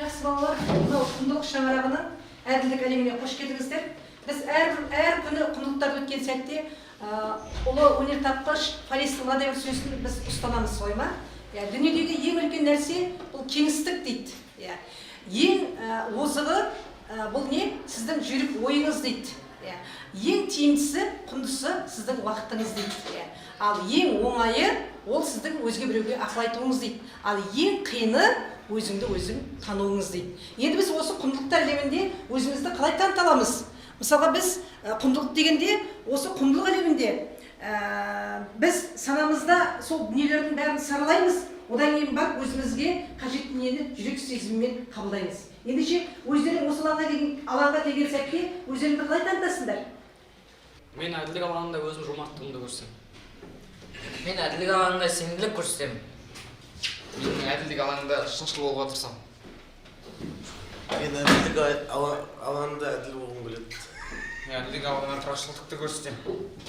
Жақсы балалар, мынау құндылық шаңырағының әділдік әлеміне қош келдіңіздер. Біз әр күні құндылықтарды өткен сәтте ұлы өнертапқыш Фалес Владимир сөзін біз ұстанамыз, солай ма? Дүниедегі ең үлкен нәрсе бұл кеңістік дейді. Ең озығы бұл не? Сіздің жүрек ойыңыз дейді. Ең тиімдісі, құндысы сіздің уақытыңыз дейді. Ал ең оңайы ол сіздің өзге біреуге ақыл айтуыңыз дейді. Ал ең қиыны өзіңді өзің тануыңыз дейді. Енді біз осы құндылықтар әлемінде өзімізді қалай таныта аламыз? Мысалға біз құндылық дегенде осы құндылық әлемінде біз санамызда сол дүниелердің бәрін саралаймыз. Одан кейін барып өзімізге қажетті дүниені жүрек сезімімен қабылдаймыз. Ендеше өздерің осы алаңға келген сәтте өздеріңді қалай танытасыңдар? Мен әділдік алаңында өзім жомарттығымды көрсем. Мен әділдік алаңында сенімділік көрсетем. Мен әділдік алаңында шыншыл болуға тырысам. Мен әділдік алаңында әділ болғым келеді. Мен әділдік алаңында тұрақшылдықты көрсетем.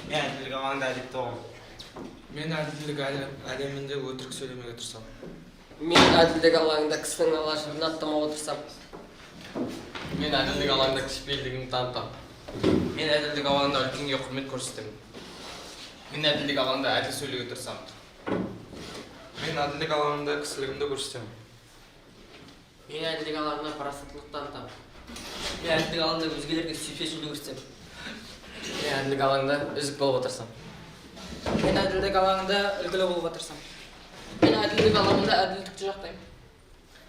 Мен әділдік алаңында әділдікті болғым. Мен әділдік әлемінде өтірік сөйлемеге тырысам. Мен әділдік алаңында кісінің алашылығын аттамауға тырысам. Мен әділдік алаңында кішіпейілдігімді танытам. Мен әділдік алаңында үлкенге құрмет көрсетем. Мен әділдік алаңында әділ сөйлеуге тырысам. Мен әділдік алаңында кісілігімді көрсетем. Мен әділдік алаңында парасаттылық танытам. Мен әділдік алаңында өзгелерге сүйіспеншілік көрсетем. Мен әділдік алаңында үздік болуға тырысам. Мен әділдік алаңында үлгілі болуға тырысам. Мен әділдік алаңында әділдікті жақтаймын.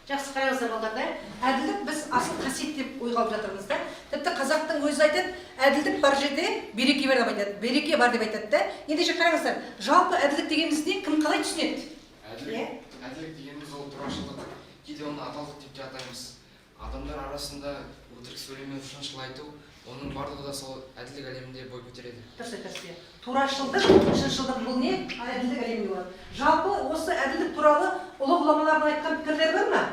Жақсы қараңыздар балалар, әділдік біз асыл қасиет деп ойға алып жатырмыз да. Тіпті қазақтың өзі айтады, әділдік бар жерде береке бар деп айтады, береке бар деп айтады да. Ендеше қараңыздар, жалпы әділдік дегеніміз не? Кім қалай түсінеді? Әділдік дегеніміз ол турашылдық, кейде оны адалдық деп те атаймыз. Адамдар арасында өтірік сөйлемеу, шыншыл айту, оның барлығы да сол әділдік әлемінде бой көтереді. Дұрыс айтасыз. Турашылдық, шыншылдық бұл не? Әділдік әлемінде болады. Жалпы осы әділдік туралы ұлы ғұламалардың айтқан пікірлері бар ма?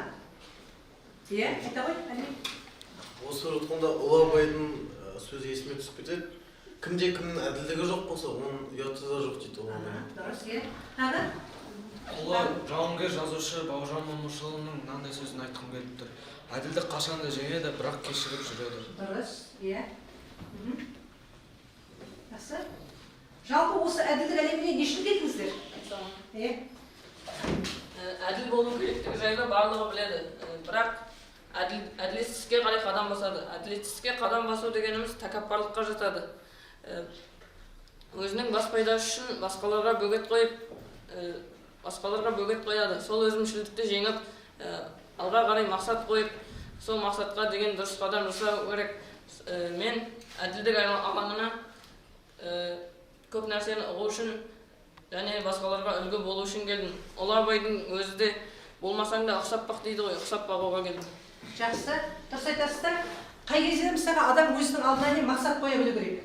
Айта ғой, әділдік. Осы жатқанда ұлы абайдың сөзі есіме түсіп кетеді. Кімде кімнің әділдігі жоқ болса, оның ұяты да жоқ дейді ол. Дұрыс, тағы? Ұлы жауынгер жазушы Бауыржан Момышұлының мынандай сөзін айтқым келіп тұр. Әділдік қашанда жеңеді, бірақ кешігіп жүреді. Дұрыс, Жақсы. Жалпы осы әділдік әлеміне не үшін келдіңіздер? Әділ болу керектігі жайлы барлығы біледі. Бірақ әділетсіздікке қарай қадам басады. Әділетсіздікке қадам басу дегеніміз тәкаппарлыққа жатады. Өзінің бас пайдасы үшін басқаларға бөгет қояды. Сол өзімшілдікті жеңіп, алға қарай мақсат қойып, сол мақсатқа деген дұрыс қадам жасау керек. Мен әділдік алаңына көп нәрсені ұғу үшін және басқаларға үлгі болу үшін келдім. Ұлы Абайдың өзі де болмасаң да ұқсап бақ дейді ғой, ұқсап бағуға келдім. Жақсы, дұрыс айтасыздар. Қай кезде мысалға адам өзінің алдына не мақсат қоя білу керек.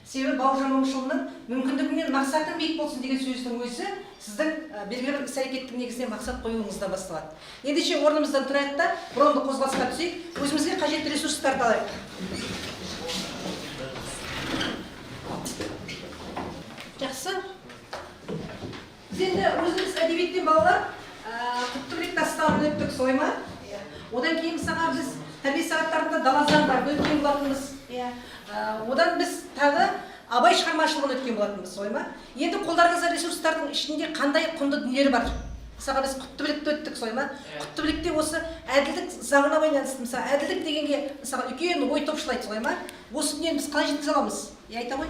Себебі Бауыржан Момышұлының мүмкіндігіңнен мақсатың биік болсын деген сөздің өзі сіздің белгілі бір іс-әрекеттің негізінде мақсат қоюыңыздан басталады. Ендеше орнымыздан тұрайық та бұрынғы қозғалысқа түсейік, өзімізге қажетті ресурстарды алайық. Жақсы. Біз енді өзіміз әдебиеттен балалар Құттыбек дастанын өттік, солай ма? Одан кейін мысалға біз тәрбие сағаттарында дала заңдарды өткен болатынбыз. Одан біз тағы Абай шығармашылығын өткен болатынбыз, солай ма? Енді қолдарыңызда ресурстардың ішінде қандай құнды дүниелер бар? Мысалға біз Құттыбекті өттік, солай ма? Құттыбекте осы әділдік заңына байланысты, мысалы, әділдік дегенге мысалға үлкен ой топшылайды, солай ма? Осы дүниені біз қалай жеткізе аламыз? Айта ғой.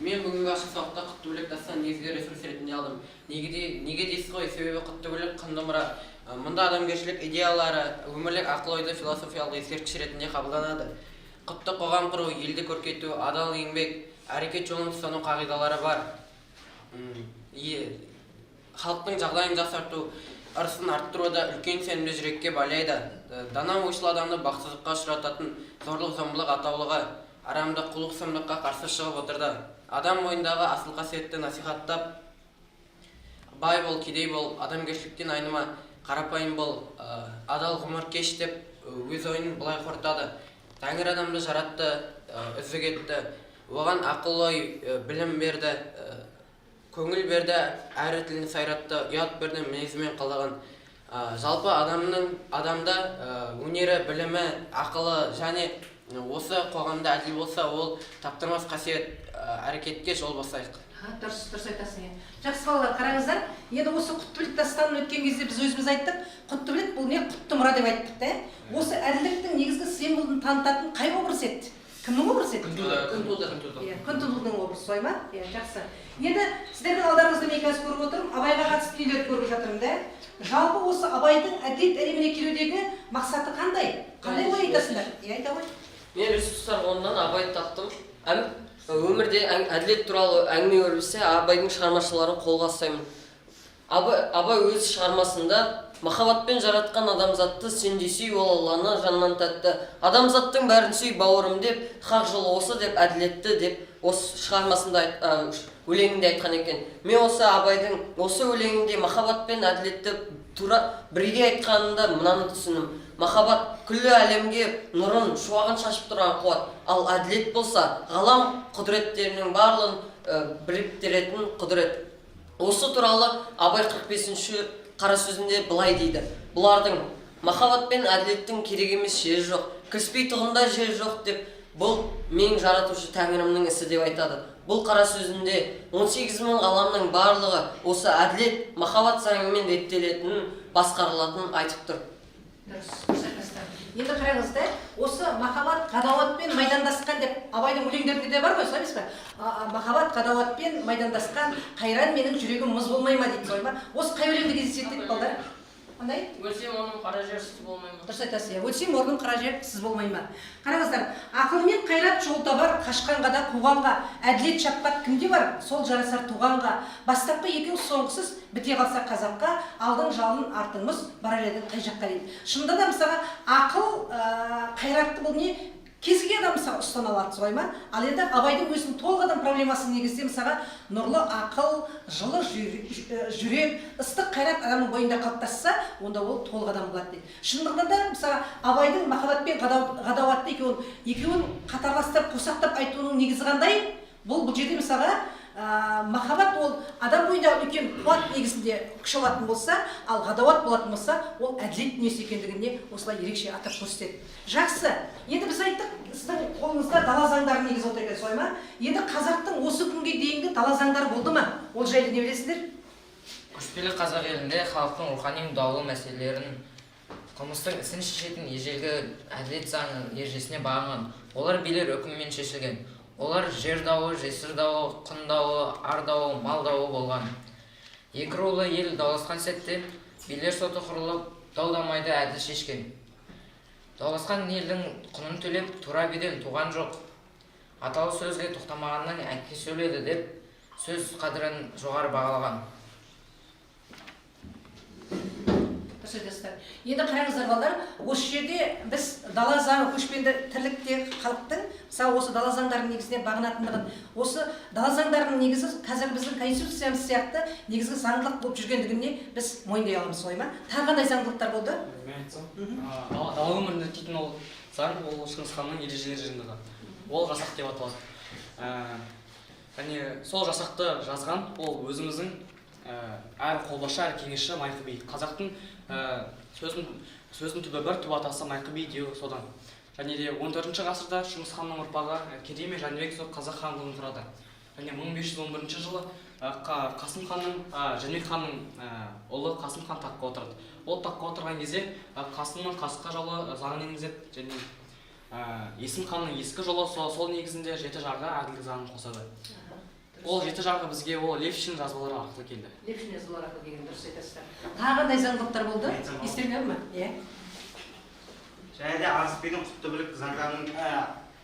Мен бүгінгі ашық сабақта Құттыбек дастанын негізгі ресурс ретінде алдым. Неге дейсіз ғой? Себебі Құттыбек құнды мұра. Мұнда адамгершілік идеялары, өмірлік ақыл-ойды философиялық ескерткіш ретінде қабылданады. Құтты қоғам құру, елді көркейту, адал еңбек, әрекет жолын ұстану қағидалары бар. Халықтың жағдайын жақсарту, ырысын арттыруда үлкен сенімді жүрекке байлайды. Дана ойшыл адамды бақытсыздыққа ұшырататын зорлық-зомбылық атаулығы, арамдық, құлық-сұмдыққа қарсы шығып отырды. Адам ойындағы асыл қасиетті насихаттап, бай бол, кедей бол, адамгершіліктен айныма, қарапайым бол, адал ғұмыр кеш деп өз ойын былай қорытады. Тәңір адамды жаратты, үздік етті, оған ақыл-ой, білім берді, көңіл берді, әрі тілін сайратты, ұят берді, мінезімен қалаған. Жалпы адамда өнері, білімі, ақылы және осы қоғамда әділ болса, ол таптырмас қасиет әрекетке жол басайық. Дұрыс айтасың. Жақсы балалар, қараңыздар. Енді осы құттыбілік дастанын өткен кезде біз өзіміз айттық. Құттыбілік бұл не? Құтты мұра деп айттық та. Осы әділдіктің негізгі символын танытатын қай образ еді? Кімнің образы еді? Күнтудың образы, солай ма? Жақсы. Енді сіздердің алдарыңызда мен қазір көріп отырмын, Абайға қатысты нелерді көріп жатырмын да. Жалпы осы Абайдың әділет әлеміне келудегі мақсаты қандай? Қандай ой айтасыңдар? Айта ғой. Мен ресурстар ондан Абайды таптым. Өмірде әділет туралы әңгіме өрбісе, Абайдың шығармашыларын қолға ұстаймын. Абай өз шығармасында махаббатпен жаратқан адамзатты сендей сүй, ол Алланы жаннан тәтті. Адамзаттың бәрін сүй бауырым деп, хақ жолы осы деп, әділетті деп осы шығармасында өлеңінде айтқан екен. Мен осы Абайдың осы өлеңінде махаббат пен әділетті тура бірге айтқанында мынаны түсіндім. Махаббат күллі әлемге нұрын, шуағын шашып тұрған қуат. Ал әділет болса, ғалам құдіреттерінің барлығын біріктіретін құдірет. Осы туралы Абай 45-ші қара сөзінде былай дейді. Бұлардың махаббат пен әділеттің керек емес жері жоқ, кіріспей тұғында жері жоқ деп, бұл мен жаратушы Тәңірімнің ісі деп айтады. Бұл қара сөзінде 18.000 ғаламның барлығы осы әділет, махаббат заңымен реттелетінін, басқарылатынын айтып тұр. Енді қараңыздар, осы махаббат ғадауатпен майдандасқан деп Абайдың өлеңдерінде де бар ғой, солай емес пе? Махаббат ғадауатпен майдандасқан, қайран менің жүрегім мұз болмай ма дейді, солай ма? Осы қай өлеңде кездеседі дейді балдар? Қандай? Өлсем оның қара жер сіз болмай ма? Дұрыс айтасыз, өлсем орным қара жер сіз болмай ма? Қараңыздар, ақылмен қайрат жол табар, қашқанға да қуғанға, әділет шаппақ кімде бар? Сол жарасар туғанға. Бастапқы екеу соңғысыз біте қалса қазаққа, алдың жалын артыңыз барар едің қай жаққа дейді. Шынында да мысалға ақыл қайратты бұл не? Кезге адам мысалға ұстана алады, солай ма? Ал енді Абайдың өзінің толық адам проблемасы негізде мысалға нұрлы ақыл, жылы жүрек, ыстық қайрат адамның бойында қалыптасса, онда ол толық адам болады дейді. Шындығында да мысалға Абайдың махаббат пен ғадауатты екеуін қатарластырып, қосақтап айтуының негізі қандай? Бұл жерде мысалға махаббат ол адам бойында үлкен қуат негізінде күш алатын болса, ал ғадауат болатын болса, ол әділет дүниесі екендігіне осылай ерекше атап көрсетеді. Жақсы. Енді біз айттық, сіздің қолыңызда дала заңдары негізі отыр екен, солай ма? Енді қазақтың осы күнге дейінгі дала заңдары болды ма? Ол жайлы не білесіздер? Көшпелі қазақ елінде халықтың рухани даулы мәселелерін, қылмыстың ісін шешетін ежелгі әділет заңы ережесіне бағынған. Олар билер үкімімен шешілген. Олар жер дауы, жесір дауы, құн дауы, ар дауы, мал дауы болған. Екі рулы ел дауласқан сәтте билер соты құрылып, дау-дамайды әділ шешкен. Дауласқан елдің құнын төлеп, тура биден туған жоқ. Аталы сөзге тоқтамағаннан әке сөйледі деп, сөз қадірін жоғары бағалаған. Енді қараңыздар балдар, осы жерде біз дала заңы көшпенді тірлікте халықтың, мысалы осы дала заңдарының негізіне бағынатындығын, осы дала заңдарының негізі қазір біздің конституциямыз сияқты негізгі заңдылық болып жүргендігіне біз мойындай аламыз, солай ма? Тағы қандай заңдылықтар болды? Мен айтсам, дала өмірінде дейтін ол заң, ол Шыңғыс ханның ережелер жиынтығы. Ол жасақ деп аталады. Және сол жасақты жазған ол өзіміздің әр қолбасшы, әр кеңесші Майқы би. Қазақтың сөздің түбі бір, түбі атасы Майқы би деу содан. Және де 14-ші ғасырда Шыңғыс ханның ұрпағы Керей мен Жәнібек сол қазақ хандығын құрады. Және 1511 жылы Қасым ханның, Жәнібек ханның ұлы Қасым хан таққа отырды. Ол таққа отырған кезде Қасымның қасқа жолы заңын енгізеді, және Есім ханның ескі жолы сол негізінде жеті жарғы әділдік заңын қосады. Ол жеті жарғы бізге ол Левшин жазбалары арқылы келді. Левшин жазбалары арқылы келген, дұрыс айтасыздар. Тағы қандай заңдылықтар болды? Естеріңде ме? Иә. Және де Арыс бидің құтты білік заңдарының,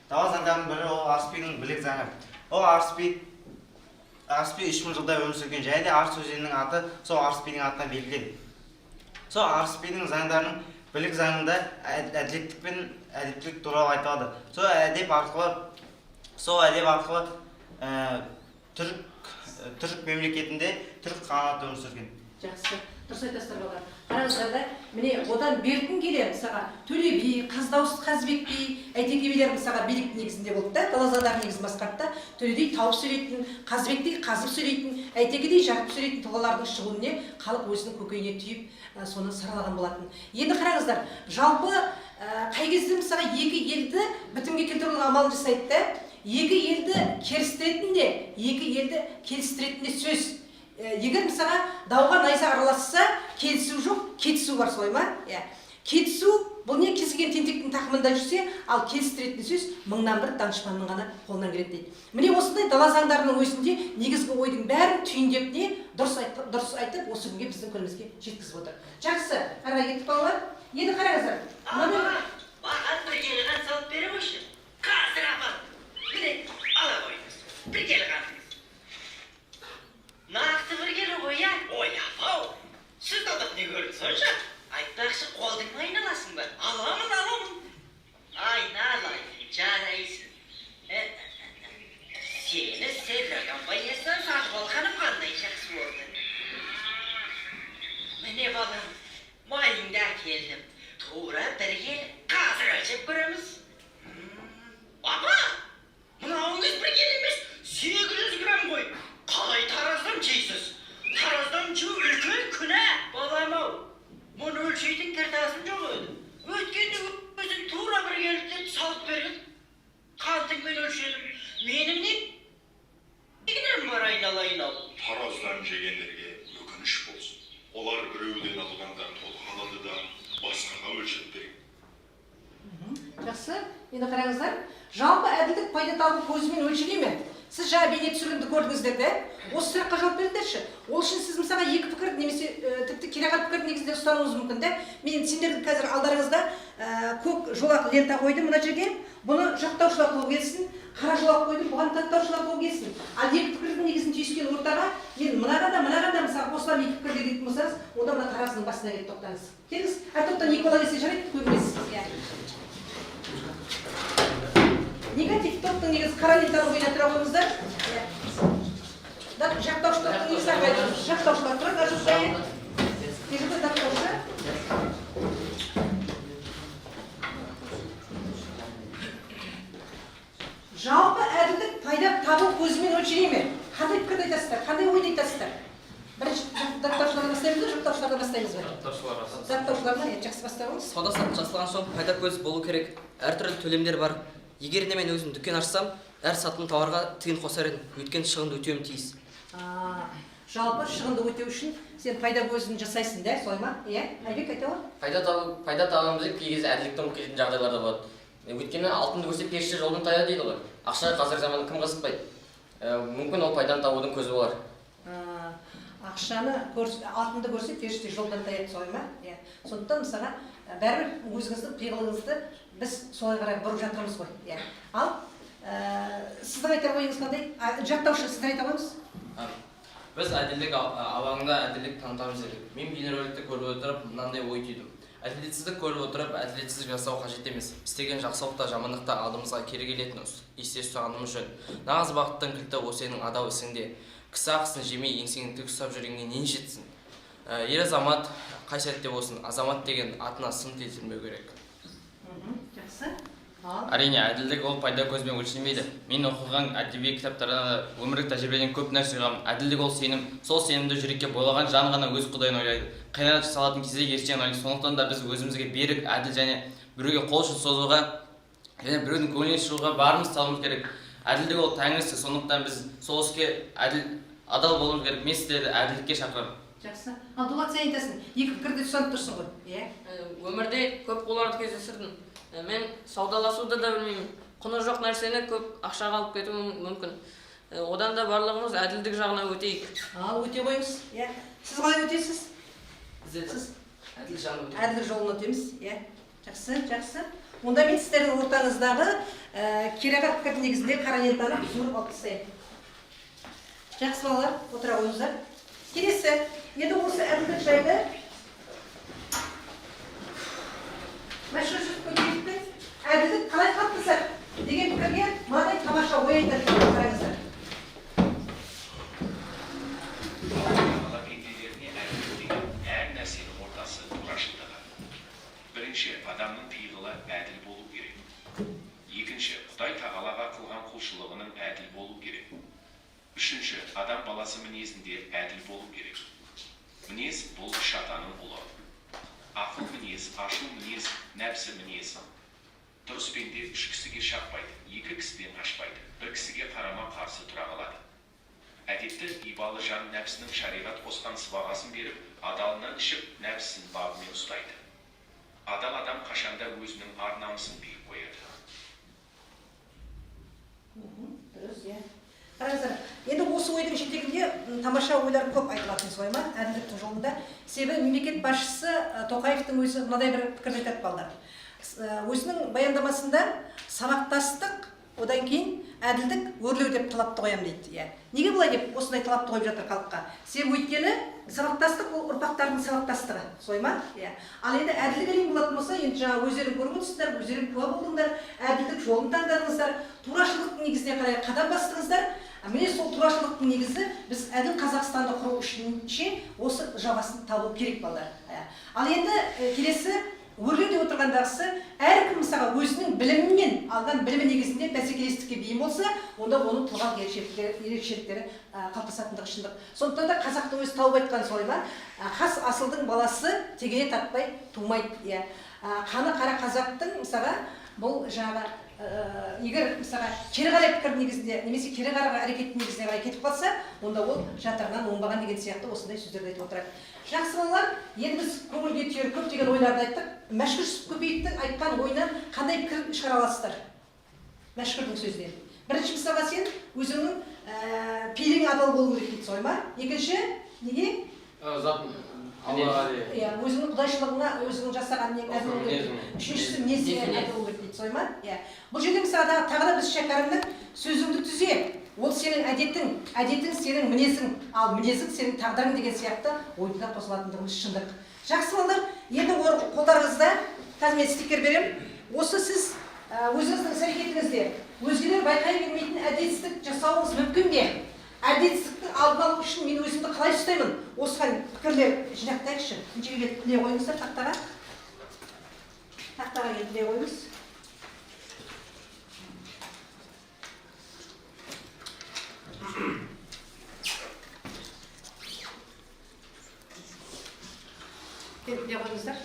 дала заңдарының бірі ол Арыс бидің білік заңы. Ол Арыс би 3000 жылда өмір сүрген, және де Арыс өзенінің аты сол Арыс бидің атынан берілген. Сол Арыс бидің заңдарының білік заңында әділеттік пен әдептілік туралы айтылады. Сол әдеп арқылы түрік мемлекетінде түрік қағанаты өмір сүрген. Жақсы. Дұрыс айтасыздар балалар. Қараңыздар да, міне одан бертін келе мысалға Төле би, Қаздауыс Қазбек би, Әйтеке билер мысалға билік негізінде болды да, Далазадар негізін басқарды да, Төледей тауып сөйлейтін, Қазбектей қазып сөйлейтін, Әйтекедей жарып сөйлейтін тұлғалардың шығуына халық өзінің көкейіне түйіп, соны саралаған болатын. Енді қараңыздар, жалпы қай кезде мысалға екі елді бітімге келтірудің амалын жасайды да, екі елді керістіретін де, екі елді келістіретін де сөз. Егер мысалға дауға найза араласса, келісу жоқ, кетісу бар, солай ма? Кетісу бұл не кез келген тентектің тақымында жүрсе, ал келістіретін сөз мыңнан бір данышпанның ғана қолынан келеді дейді. Міне осындай дала заңдарының өзінде негізгі ойдың бәрін түйіндеп не дұрыс айтып, осы күнге біздің күнімізге жеткізіп отыр. Жақсы, арға кеттік балалар. Енді қараңыздар. Маған бір келі қан салып бере қойшы. Қазір апам. Міне, ала қойыңыз. Бір келі қан. Нақты бір келі қой, Ой, апау. Сіз дадық не көрді сонша? Айтпақшы қолдың айналасың ба? Аламын. Айналайын, жарайсың. Сені Севра компаниясынан сатып алғаным қандай жақсы болды. Міне балам, майыңды әкелдім. Тура бір келі. Қазір өлшеп көреміз. Апа! Мынауыңыз бір келі емес, 800 грамм қой. Қалай тараздан жейсіз? Тараздан жеу үлкен күнә, балам-ау. Мұны өлшейтін картасын жоқ еді. Өткенде өзің тура бір келіттен салып берген. Қантыңмен өлшедім. Менің не? Негінен бар айналайын-ау. Тараздан жегендерге өкініш болсын. Олар біреуден алғанда толық алады да басқаға өлшеп береді. Жақсы, енді қараңыздар. Жалпы әділдік пайда табу көзімен өлшелей ме? Сіз жаңа бейне түсірілімді көрдіңіздер де, осы сұраққа жауап беріңдерші. Ол үшін сіз мысалға екі пікір немесе тіпті кереғар пікірді негізінде ұстануыңыз мүмкін да. Мен сендердің қазір алдарыңызда көк жолақ лента қойдым мына жерге. Бұны жақтаушылар қол келсін, қара жолақ қойдым, бұған тақтаушылар қол келсін. Ал екі пікірдің негізін түйіскен ортаға мен мынаған да мысалы қосылам екі пікірге дейтін болсаңыз, онда мына таразының басына келіп тоқтаңыз. Келіңіз, топтан екі бала келсе жарайды, көп емес. Негатив топтың негізі қара лентаның бойына тұра қойыңыздар. Жақтаушы топтың негізі ағайды. Жақтаушылар тұрады, ажықпайын. Кежігі жақтаушы. Жалпы әділдік пайда табу көзімен өлшелей ме? Қандай пікірді айтасыздар? Қандай ойды айтасыздар? Бірінші жақтаушылардан бастаймыз ба, жақтаушылардан бастаймыз ба? Жақтаушылардан жақсы бастауыңыз. Сауда-саттық жасалған соң пайда көзі болу керек. Әртүрлі төлемдер бар. Егер де мен өзім дүкен ашсам, әр сатылған тауарға тиын қосар едім. Өйткені шығынды өтеуім тиіс. Жалпы шығынды өтеу үшін сен пайда көзін жасайсың да, солай ма? Иә, Айбек айта ғой. Пайда табуымыз кей кезде әділдіктің келетін жағдайларда болады. Өйткені алтынды көрсе періште жолдың таяу дейді ғой. Ақшаға қазір заманда кім қызықпайды? Мүмкін ол пайданы табудың көзі болар. Алтынды көрсе періште жолдан таяды, солай ма? Сондықтан мысалға бәрібір өзіңіздің пиғылыңызды біз солай қарай бұрып жатырмыз ғой. Ал сіздің айтар ойыңыз қандай? Жақтаушы сіздің айта қойыңыз? Біз әділдік алаңында әділдік танытамыз едік. Мен бейнероликті көріп отырып, мынандай ой түйдім. Әділетсіздік көріп отырып, әділетсіздік жасау қажет емес. Істеген жақсылықта, жамандықта алдымызға кері келетін есте ұстағанымыз жөн. Нағыз бақыттың кілті осы сенің адал ісіңде. Кісі ақысын жемей, еңсеңді тік ұстап жүргенге нен жетсін? Ер азамат қай сәтте болсын, азамат деген атына сын келтірмеу керек. Жақсы. Әрине, әділдік ол пайда көзбен өлшенбейді. Мен оқыған әдеби кітаптардан өмірлік тәжірибеден көп нәрсе алғам. Әділдік ол сенім, сол сенімді жүрекке бойлаған жан ғана өз құдайын ойлайды. Қиянат жасалатын кезде ертең ойлайды. Сондықтан да біз өзімізге берік, әділ және біреуге қол ұшын созуға және біреудің көңілінен шығуға барымыз салуымыз керек. Әділдік ол тәңір ісі, сондықтан біз сол іске адал болуымыз керек. Мен сіздерді әділдікке шақырамын. Жақсы. Ал Дулат сен айтасың, екі пікірді тұсанып тұрсың ғой, иә? Өмірде көп қоларды кездестірдім. Мен саудаласуды да білмеймін. Құны жоқ нәрсені көп ақшаға алып кетуім мүмкін. Одан да барлығымыз әділдік жағына өтейік. Өте қойыңыз, иә. Сіз қалай өтесіз? Сіз әділдік жолын өтеміз, иә. Жақсы. Онда мен сіздердің ортаңыздағы кереғар пікірдің негізінде қара лентаны суырып алып тастаймын. Жақсы балалар, отыра қойыңыздар. Келесі, енді осы әділдік жайлы мәшһүр жүзіп көтерілген әділдік қалай қалыптасар деген пікірге мынадай тамаша ой айтады, қараңыздар. бұл үш атаның ұлы. Ақыл мінез, ашыл мінез, нәпсі мінез. Дұрыс пенде үш кісіге шаппайды, екі кісіден қашпайды, бір кісіге қарама қарсы тұра қалады. Әдетті ибалы жан нәпсінің шариғат қосқан сыбағасын беріп, адалынан ішіп, нәпсісін бабымен ұстайды. Адал адам қашанда өзінің ар-намысын биік қояды. Дұрыс, иә. Қараңыздар, енді осы ойдың жетегінде тамаша ойлар көп айтылатын солай ма? Әділдіктің жолында. Себебі мемлекет басшысы Тоқаевтың өзі мынадай бір пікір айтып қалды. Өзінің баяндамасында сабақтастық, одан кейін әділдік өрлеу деп талапты қоямын дейді. Неге бұлай деп осындай талапты қойып жатыр халыққа? Себебі өйткені сабақтастық ол ұрпақтардың сабақтастығы, солай ма? Ал енді әділдік әлем болатын болса, енді жаңа өздерің көріп отырсыздар, өздерің куә болдыңдар, әділдік жолын таңдадыңыздар, турашылдықтың негізіне қарай қадам бастыңыздар. Міне сол турашылдықтың негізі біз әділ Қазақстанды құру үшінші осы жабасын табу керек балдар. Ал енді келесі өрлеу деп отырғандағысы, әркім мысалға өзінің білімімен алған білімі негізінде бәсекелестікке бейім болса, онда оның тұлғалық ерекшеліктері қалыптасатындығы шындық. Сондықтан да қазақтың өзі тауып айтқан солай ма, хас асылдың баласы тегене тартпай тумайды. Қаны қара қазақтың мысалға бұл жаңағы егер мысалға кері қарай пікір негізінде немесе кері қарай әрекет негізіне қарай кетіп қалса, онда ол жатырынан оңбаған деген сияқты осындай сөздерді айтып отырады. Жақсы балалар, енді біз көңілге түйер көптеген ойларды айттық. Мәшһүр Көпеевтің айтқан ойынан қандай пікір шығара аласыздар? Мәшһүрдің сөзінен. Бірінші мысалға сен өзіңнің пейілің адал болу керек дейді, солай ма? Екінші, неге? Өзіңнің құдайшылығыңа, өзіңнің жасаған әділ болу керек. Үшіншісі мінезіңе әділ болу керек дейді, солай ма? Бұл жерде мысалға тағы да біз шәкәрімнің сөзіңді түзе. Ол сенің әдетің сенің мінезің, ал мінезің сенің тағдырың деген сияқты ойында қосылатындығымыз шындық. Жақсы балалар, енді қолдарыңызда қазір мен стикер беремін. Осы сіз өзіңіздің іс-әрекетіңізде өзгелер байқай бермейтін әділетсіздік жасауыңыз мүмкін бе? Әділетсіздіктің алдын алу үшін мен өзімді қалай ұстаймын? Осыған пікірлер жинақтайықшы. Жерге іле қойыңыздар тақтаға. Тақтаға іле қойыңыз. Іле қойыңыздар.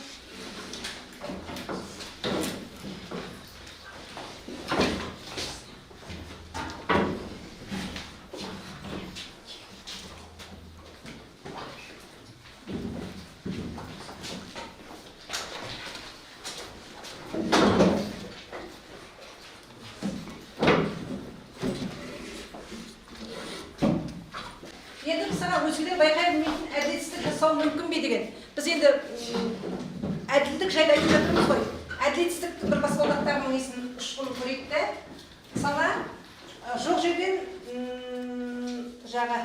Енді мысалға өзгелер байқай білмейтін әділетсіздік жасау мүмкін бе деген. Біз енді әділдік жайлы айтып жатырмыз ғой. Әділетсіздіктің бір баспалдақтарының несін ұшқынын көрейік те. Мысалға жоқ жерден жаңа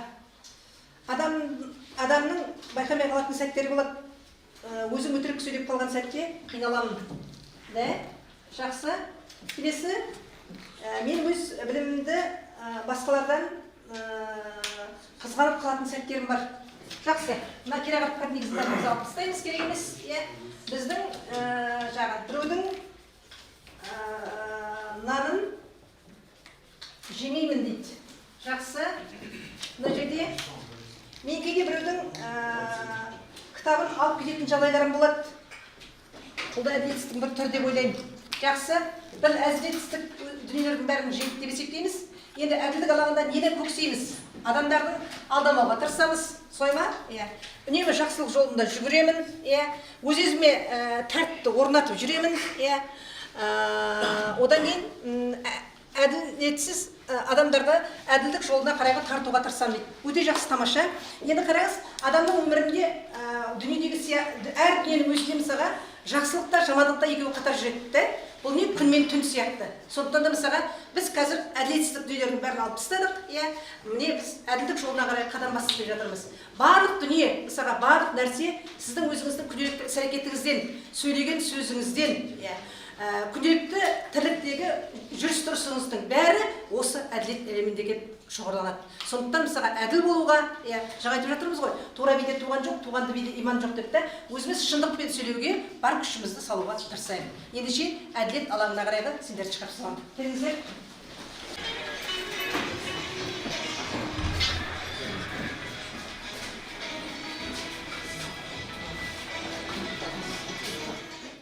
адамның байқамай қалатын сәттері болады. Өзім өтірік сөйлеп қалған сәтте қиналамын. Жақсы. Келесі, мен өз білімімді басқалардан қызғанып қалатын сәттерім бар. Жақсы. Мына керағатқа негізінде алып тастаймыз, керек емес. Біздің біреудің нанын жемеймін дейді. Жақсы. Мына жерде мен кейде біреудің кітабын алып кететін жағдайларым болады. Бұл да әділетсіздіктің бір түрі деп ойлаймын. Жақсы. Бір әділетсіздік дүниелердің бәрін жеңіп деп есептейміз. Енді әділдік алаңында нені көксейміз? Адамдардың алдамауға тырысамыз, солай ма? Үнемі жақсылық жолында жүгіремін, өз-өзіме тәртіпті орнатып жүремін, одан кейін әділетсіз адамдарды әділдік жолына қарайға тартуға тырысамын дейді. Өте жақсы, тамаша. Енді қараңыз, адамның өмірінде дүниедегі әр дүниенің өзіне мысалға жақсылықта, жамандықта екеуі қатар жүреді. Бұл не күн мен түн сияқты. Сондықтан да мысалға біз қазір әділетсіздік дүниелердің бәрін алып тастадық. Міне біз әділдік жолына қарай қадам басып келе жатырмыз. Барлық дүние, мысалға барлық нәрсе сіздің өзіңіздің күнделікті іс-әрекетіңізден, сөйлеген сөзіңізден, күнделікті тірліктегі жүріс-тұрысыңыздың бәрі осы әділет элементінде келіп шоғырланады. Сондықтан мысалға әділ болуға, жаңа айтып жатырмыз ғой, тура биде туған жоқ, туғанды биде иман жоқ деп та, өзіміз шындықпен сөйлеуге бар күшімізді салуға тырысайық. Ендеше әділет алаңына қарайғы сендерді шығарып саламын. Келіңіздер.